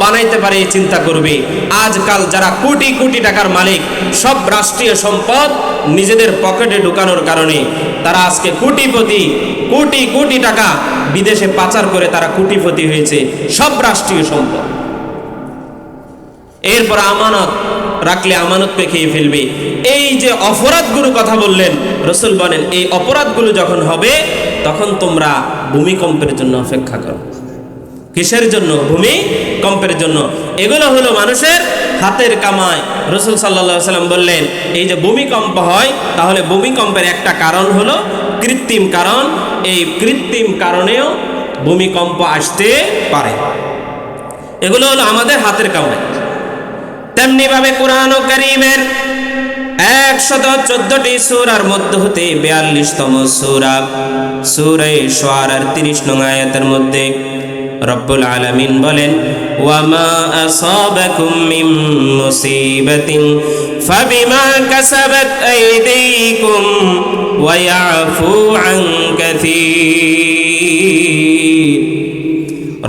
বানাইতে পারে এই চিন্তা করবে। আজকাল যারা কোটি কোটি টাকার মালিক, সব রাষ্ট্রীয় সম্পদ নিজেদের পকেটে ঢুকানোর কারণে তারা আজকে কোটিপতি, কোটি কোটি টাকা বিদেশে পাচার করে তারা কোটিপতি হয়েছে, সব রাষ্ট্রীয় সম্পদ। এরপর আমানত রাখলে আমানতকে খেয়ে ফেলবে। এই যে অপরাধগুলো কথা বললেন, রাসূল বলেন এই অপরাধগুলো যখন হবে তখন তোমরা ভূমিকম্পের জন্য অপেক্ষা করো। কিসের জন্য? ভূমিকম্পের জন্য। এগুলো হলো মানুষের হাতের কামাই। রাসূল সাল্লাল্লাহু আলাইহি ওয়াসাল্লাম বললেন এই যে ভূমিকম্প হয়, তাহলে ভূমিকম্পের একটা কারণ হলো কৃত্রিম কারণ। এই কৃত্রিম কারণেও ভূমিকম্প আসতে পারে। এগুলো হলো আমাদের হাতের কামাই। তেমনি ভাবে কোরআন কারীমের 114টি সূরার মধ্যে হতে 42তম সূরা সূরা শুআরার 30 নং আয়াতের মধ্যে রব্বুল আলামিন বলেন, ওয়ামা আসাবাকুম মিন মুসিবাতিন ফাবিমা কাসাবাত আইদিকুম ওয়া ইয়াফু আন কাসীর।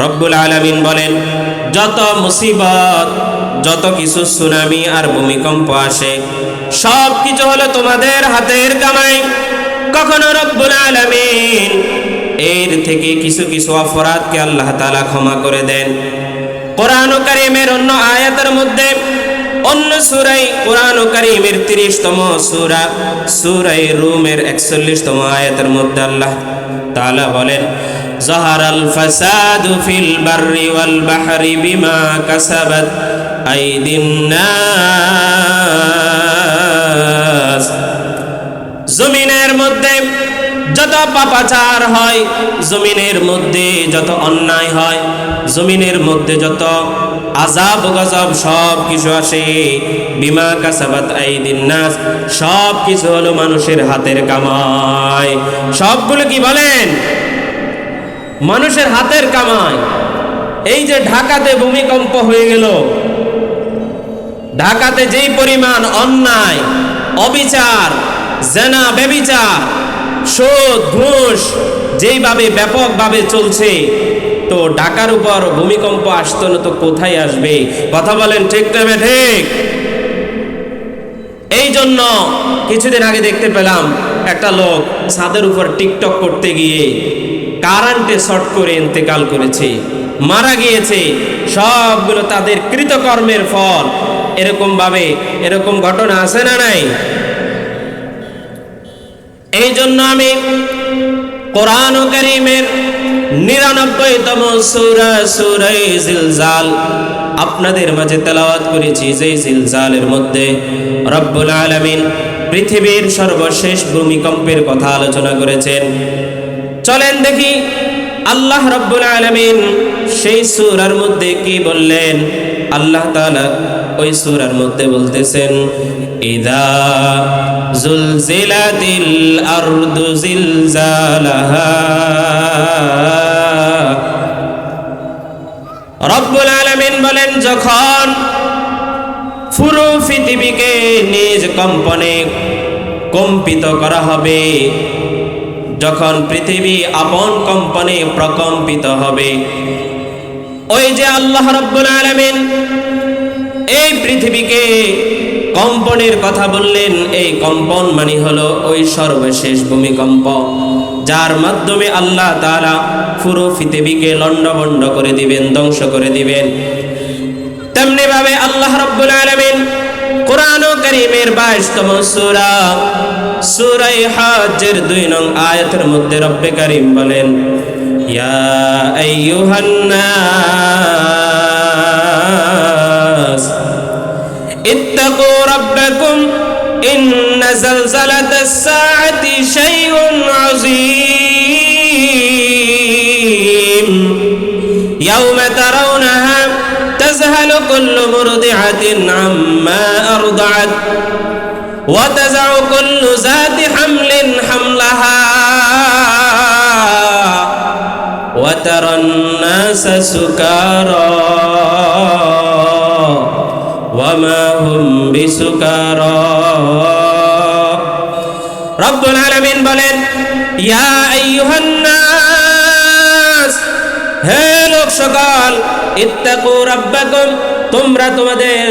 রব্বুল আলামিন বলেন যত মুসিবত, যত কিছু সুনামি আর ভূমিকম্প আসে, সব কিছু হলো তোমাদের হাতের কামাই। কখনো রব্বুল আলামিন এর থেকে কিছু কিছু অপরাধকে আল্লাহ তাআলা ক্ষমা করে দেন। কোরআন কারীমের অন্য আয়াতের মধ্যে, অন্য সূরা কোরআন কারীমের 30তম সূরা সূরা রুমের 41তম আয়াতের মধ্যে আল্লাহ তাআলা বলেন, যাহারাল ফাসাদু ফিল বাররি ওয়াল বাহরি বিমা কাসাবাত আইদিন নাস। জমিনের মধ্যে যত পাপাচার হয়, জমিনের মধ্যে যত অন্যায় হয়, জমিনের মধ্যে যত আযাব গজব সব কিছু আসে, বিমা কাসাবাত আইদিন নাস, সব কিছু হলো মানুষের হাতের কামাই। সবগুলো কি বলেন? মানুষের হাতের কামাই। এই যে ঢাকাতে ভূমিকম্প হয়ে গেল, ঢাকাতে যেই পরিমাণ অন্যায়, অবিচার, জেনা, ব্যভিচার, সুদ, ঘুষ যেইভাবে ব্যাপকভাবে চলছে, তো ঢাকার উপর ভূমিকম্প আসতো না তো কোথায় আসবে? কথা বলেন ঠিক না ঠিক? এই জন্য কিছুদিন আগে দেখতে পেলাম একটা লোক ছাদের উপর টিকটক করতে গিয়ে কারেন্টে শর্ট করে ইন্তেকাল করেছে, মারা গিয়েছে। সবগুলো তাদের কৃতকর্মের ফল। এরকম ঘটনা আছে না নাই? এই জন্য আমি কোরআন কারীমের 99তম সূরা সূরা জিলজাল আপনাদের মাঝে তেলাওয়াত করেছি। যে জিলজালের মধ্যে রব্বুল আলামিন পৃথিবীর সর্বশেষ ভূমিকম্পের কথা আলোচনা করেছেন। চলেন দেখি আল্লাহ রব্বুল আলামিন সেই সূরার মধ্যে কি বললেন। আল্লাহ তাআলা ওই সূরার মধ্যে বলতেছেন, ইযা জুলজিলাতিল আরদু জিলজালাহা। রব্বুল আলামিন বলেন যখন পুরো পৃথিবীকে নিজ কম্পনে কম্পিত করা হবে, যখন পৃথিবী আপন কম্পনে প্রকম্পিত হবে, ওই যে আল্লাহ রাব্বুল আলামিন এই পৃথিবীকে কম্পনের কথা বললেন, এই কম্পন মানে হলো ওই সর্বশেষ ভূমিকম্প, যার মাধ্যমে আল্লাহ তাআলা পুরো পৃথিবীকে লণ্ডভণ্ড করে দিবেন, ধ্বংস করে দিবেন। তেমনি ভাবে আল্লাহ রাব্বুল আলামিন কোরআন কারীমের 22তম সূরা সূরা হজ্জের 2 নং আয়াতের মধ্যে রব্বে কারীম বলেন, ইয়া আইয়ুহান নাস ইত্তাকু রাব্বাকুম ইন্না যালজালাতাস সাআতি শাইউন আযীম ইয়াওমা তারাউনাহা তাযহালু কুল্লু মুরদিআতিন আম্মা আরদাআত ওয়া তাযউ কুল্লু যাতি হামলিন হামলাহা ওয়া তারান নাসা সুকারা ওয়া মা হুম বিসুকারা। রব্বুল আলামিন বলেন, ইয়া আইয়ুহান নাস, হে লোক সকল, ইত্তাকু রাব্বাকুম, তোমরা তোমাদের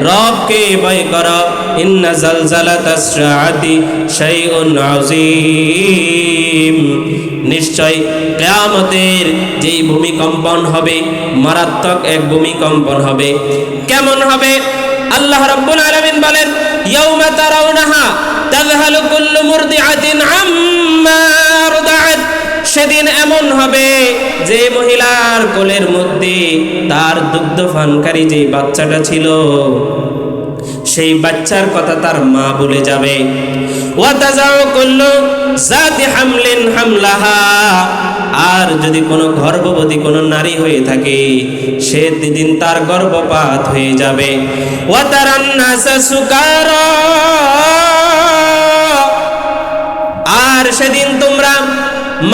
রবকে ভয় করো। ইন্না জালজালাতাস সাআতি শাইউন আযীম, নিশ্চয় কিয়ামতের যেই ভূমিকম্পন হবে মারাত্মক এক ভূমিকম্পন হবে। কেমন হবে? আল্লাহ রাব্বুল আলামিন বলেন, ইয়াউমা তারাউনাহা তাযহালু কুল্লু মুরদিআতিন আম্মা আরদাআত, সেদিন এমন হবে যে মহিলার কোলের মধ্যে তার দুগ্ধপানকারী যে বাচ্চাটা ছিল সেই বাচ্চার কথা তার মা বলে যাবে। ওয়া তাযাউ কুল্লু যাতি হামলিন হামলাহা, আর যদি কোনো গর্ভবতী কোনো নারী হয়ে থাকে সেদিন তার গর্ভপাত হয়ে যাবে। ওয়া তারান নাসা সুকারা, আর সেদিন তোমরা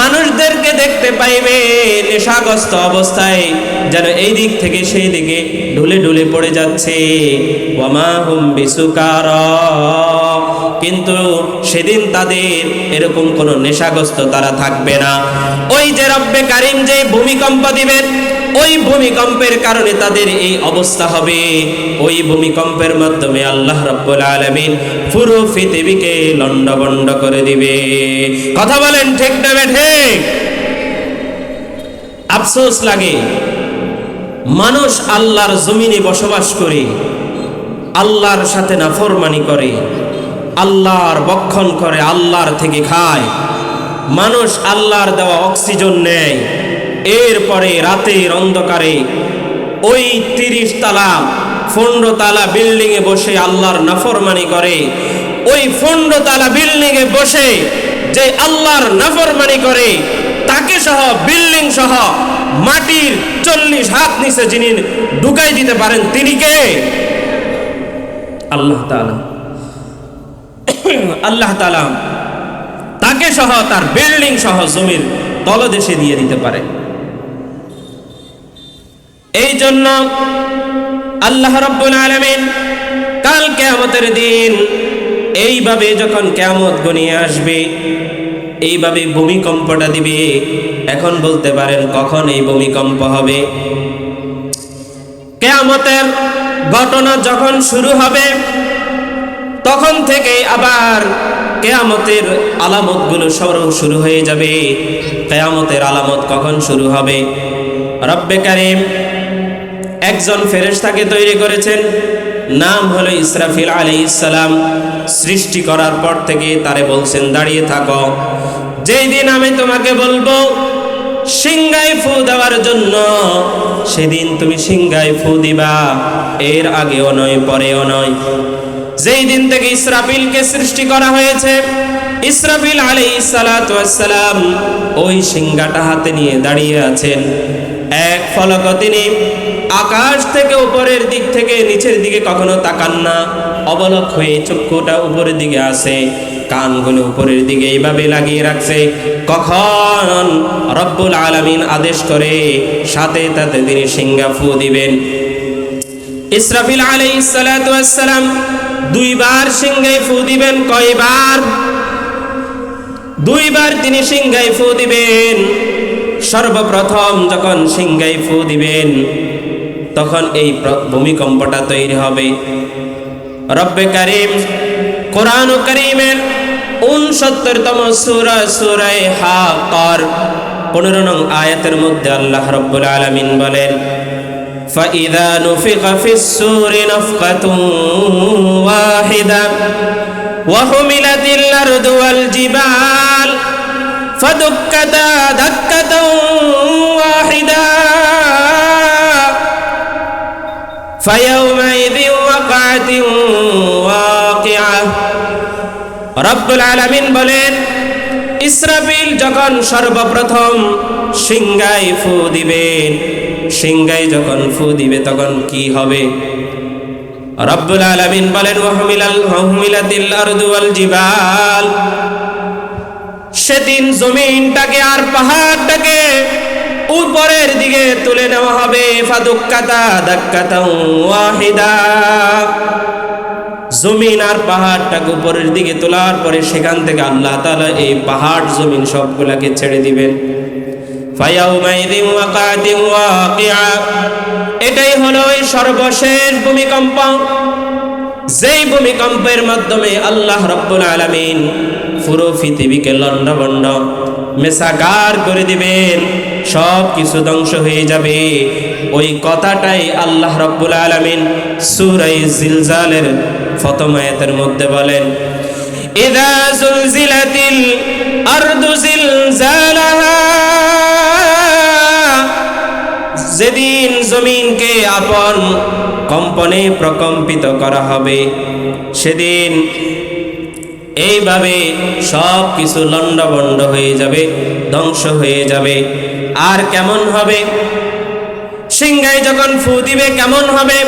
মানুষদেরকে দেখতে পাইবে নেশাগ্রস্ত অবস্থায়, যেন এই দিক থেকে সেই দিকে ঢুলে ঢুলে পড়ে যাচ্ছে। ওয়ামা হুম বিসুকারা, কিন্তু সেদিন তাদের এরকম কোনো নেশাগ্রস্ত তারা থাকবে না। ওই যে রব্বে কারিম যে ভূমিকম্প দিবেন, ওই ভূমিকম্পের কারণে তাদের এই অবস্থা হবে। ওই ভূমিকম্পের মাধ্যমে আল্লাহ রাব্বুল আলামিন পুরো পৃথিবীকে লন্ডভন্ড করে দিবে। কথা বলেন ঠিক না ঠিক? আফসোস লাগে, মানুষ আল্লাহর জমিনে বসবাস করে আল্লাহর সাথে নাফরমানি করে, আল্লাহর বক্ষণ করে, আল্লাহর থেকে খায়। মানুষ আল্লাহর দেওয়া অক্সিজেন নেয়, এরপরে রাতের অন্ধকারে ওই 30 তালা 15 তালা বিল্ডিং এ বসে আল্লাহর নাফরমানি করে। ওই 15 তালা বিল্ডিং এ বসে যে আল্লাহর নাফরমানি করে তাকে সহ বিল্ডিং সহ মাটির 40 হাত নিচে যিনি ঢুকাই দিতে পারেন তিনি কে? আল্লাহ তাআলা। আল্লাহ তাআলা তাকে সহ তার বিল্ডিং সহ জমির তলদেশে দিয়ে দিতে পারে। এই জন্য আল্লাহ রাব্বুল আলামিন কাল কিয়ামতের দিন এইভাবে যখন কিয়ামত ঘনিয়ে আসবে, এইভাবে ভূমিকম্পটা দিবে। এখন বলতে পারেন কখন এই ভূমিকম্প হবে? কিয়ামতের ঘটনা যখন শুরু হবে তখন থেকে আবার কিয়ামতের আলামতগুলো শুরু হয়ে যাবে। কিয়ামতের আলামত কখন শুরু হবে? রব্বে কারীম একজন ফেরেশতাকে তৈরি করেছেন, নাম হলো ইসরাফিল আলাইহিস সালাম। সৃষ্টি করার পর থেকে তারে বলছেন দাঁড়িয়ে থাকো, যেই দিন আমি তোমাকে বলবো সিংহায় ফু দেওয়ার জন্য সেদিন তুমি সিংহায় ফু দিবা, এর আগেও নয় পরেও নয়। যেই দিন থেকে ইসরাফিলকে সৃষ্টি করা হয়েছে, ইসরাফিল আলাইহিস সালাতু ওয়াস সালাম ওই সিংহাটা হাতে নিয়ে দাঁড়িয়ে আছেন। এক ফলক তিনি আকাশ থেকে উপরের দিক থেকে নিচের দিকে কখনো তাকান না, অবলক হয়ে চক্ষুটা উপরের দিকে আসে, কানগুলো উপরের দিকে এইভাবে লাগিয়ে রাখছে। কখন রব্বুল আলামিন আদেশ করে সাথে তাতে তিনি সিংহা ফু দিবেন। ইসরাফিল আলাইহিস সালাতু ওয়াস সালাম 2 বার সিংহায় ফু দিবেন। কয়বার? 2 বার তিনি সিংহায় ফু দিবেন। সর্বপ্রথম যখন সিংহায় ফু দিবেন তখন এই ভূমিকম্পটা তৈরি হবে। রব্বে কারীম কোরআন কারীমের 69তম সূরা সূরা হাক্কর 15 নং আয়াতের মধ্যে আল্লাহ রাব্বুল আলামিন বলেন, فَإِذَا نُفِخَ فِي الصُّورِ نَفْخَةٌ وَاحِدَةٌ وَحُمِلَتِ الْأَرْضُ وَالْجِبَالُ فَدُكَّتَا دَكَّةً وَاحِدَةً فَيَوْمَئِذٍ وَقَعَتِ الْوَاقِعَةُ। রব্বুল আলামিন বলেন, ইসরাফিল যখন সর্বপ্রথম সিংহায় ফু দিবেন, সিংহায় যখন ফু দিবে তখন কি হবে? রব্বুল আলামিন বলেন, ওয়াহুমিলাতিল আরদু ওয়াল জিবাল, সেদিন জমিনটাকে আর পাহাড়টাকে উপরের দিকে তুলে নেওয়া হবে। ফাদুক্কাতা দাক্কাতাও ওয়াহিদা, জমিন আর পাহাড়টাকে উপরের দিকে তোলার পরে সেখান থেকে আল্লাহ তাআলা এই পাহাড় জমিন সবগুলাকে ছেড়ে দিবেন। ফায়াউমাইযিন ওয়াকাতিন ওয়াকিআ, এটাই হলো ওই সর্বশেষ ভূমিকম্প, যেই ভূমিকম্পের মাধ্যমে আল্লাহ রাব্বুল আলামিন পুরো পৃথিবীকে লণ্ডভণ্ড মেসাগার করে দিবেন, সব কিছু ধ্বংস হয়ে যাবে। ওই কথাটাই আল্লাহ রাব্বুল আলামিন সূরা জিলজালের প্রথম আয়াতের মধ্যে বলেন, ইযা যুলজিলাতিল আরদু জিলজালাহা, যেদিন জমিনকে আপন কম্পনে প্রকম্পিত করা হবে, সেদিন এইভাবে সব কিছু লণ্ডভণ্ড হয়ে যাবে, ধ্বংস হয়ে যাবে। আর কেমন হবে? সিংহায় যখন ফু দিবে কেমন হবে?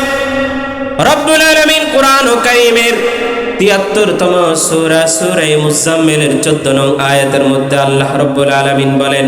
রব্বুল আলামিন কুরআন ও কারীমের ৭৩তম সূরা সূরা মুজাম্মিলের ১৪ নং আয়াতের মধ্যে আল্লাহ রব্বুল আলামিন বলেন,